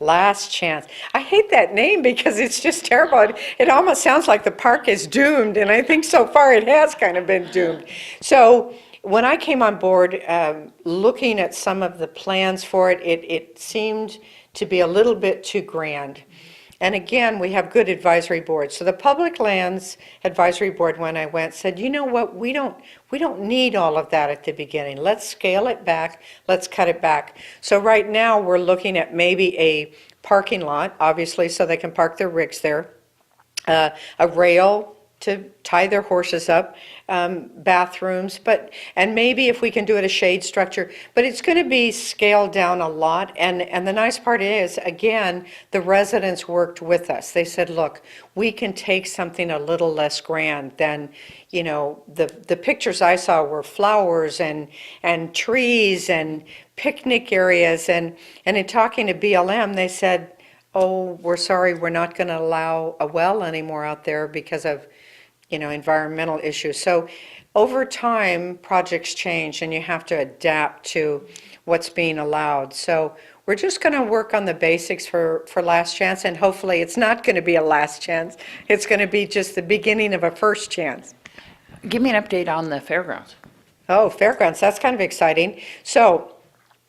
Last Chance. I hate that name because it's just terrible. It almost sounds like the park is doomed, and I think so far it has kind of been doomed. So when I came on board, looking at some of the plans for it, it seemed to be a little bit too grand. And again, we have good advisory boards. So the Public Lands Advisory Board, when I went, said, you know what, we don't need all of that at the beginning. Let's scale it back, let's cut it back. So right now, we're looking at maybe a parking lot, obviously, so they can park their rigs there, a rail to tie their horses up, bathrooms, and maybe if we can do it a shade structure, but it's going to be scaled down a lot. And the nice part is, again, the residents worked with us. They said, look, we can take something a little less grand than, the pictures I saw were flowers and trees and picnic areas. And in talking to BLM, they said, oh, we're sorry, we're not going to allow a well anymore out there because of environmental issues. So over time, projects change and you have to adapt to what's being allowed. So we're just going to work on the basics for Last Chance, and hopefully it's not going to be a last chance. It's going to be just the beginning of a first chance. Give me an update on the fairgrounds. Oh, fairgrounds, that's kind of exciting. So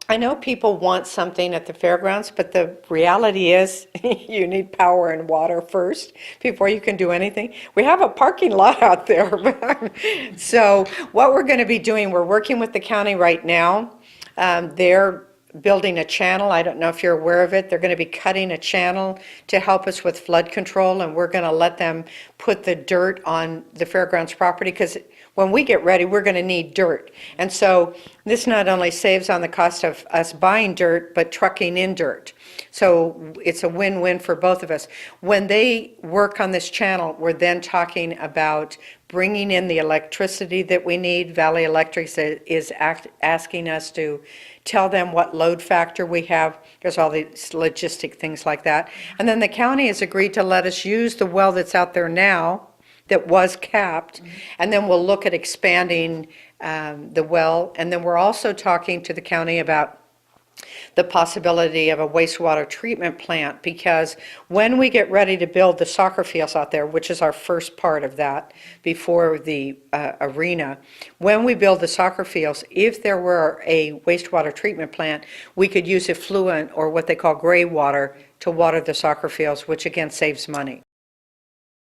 I know people want something at the fairgrounds, but the reality is you need power and water first before you can do anything. We have a parking lot out there. So what we're going to be doing, we're working with the county right now. They're building a channel. I don't know if you're aware of it. They're going to be cutting a channel to help us with flood control, and we're going to let them put the dirt on the fairgrounds property, because when we get ready, we're going to need dirt. And so this not only saves on the cost of us buying dirt, but trucking in dirt. So it's a win-win for both of us. When they work on this channel, we're then talking about bringing in the electricity that we need. Valley Electric is asking us to tell them what load factor we have. There's all these logistic things like that. And then the county has agreed to let us use the well that's out there now that was capped, and then we'll look at expanding the well. And then we're also talking to the county about the possibility of a wastewater treatment plant, because when we get ready to build the soccer fields out there, which is our first part of that before the arena, when we build the soccer fields, if there were a wastewater treatment plant, we could use effluent, or what they call gray water, to water the soccer fields, which again saves money.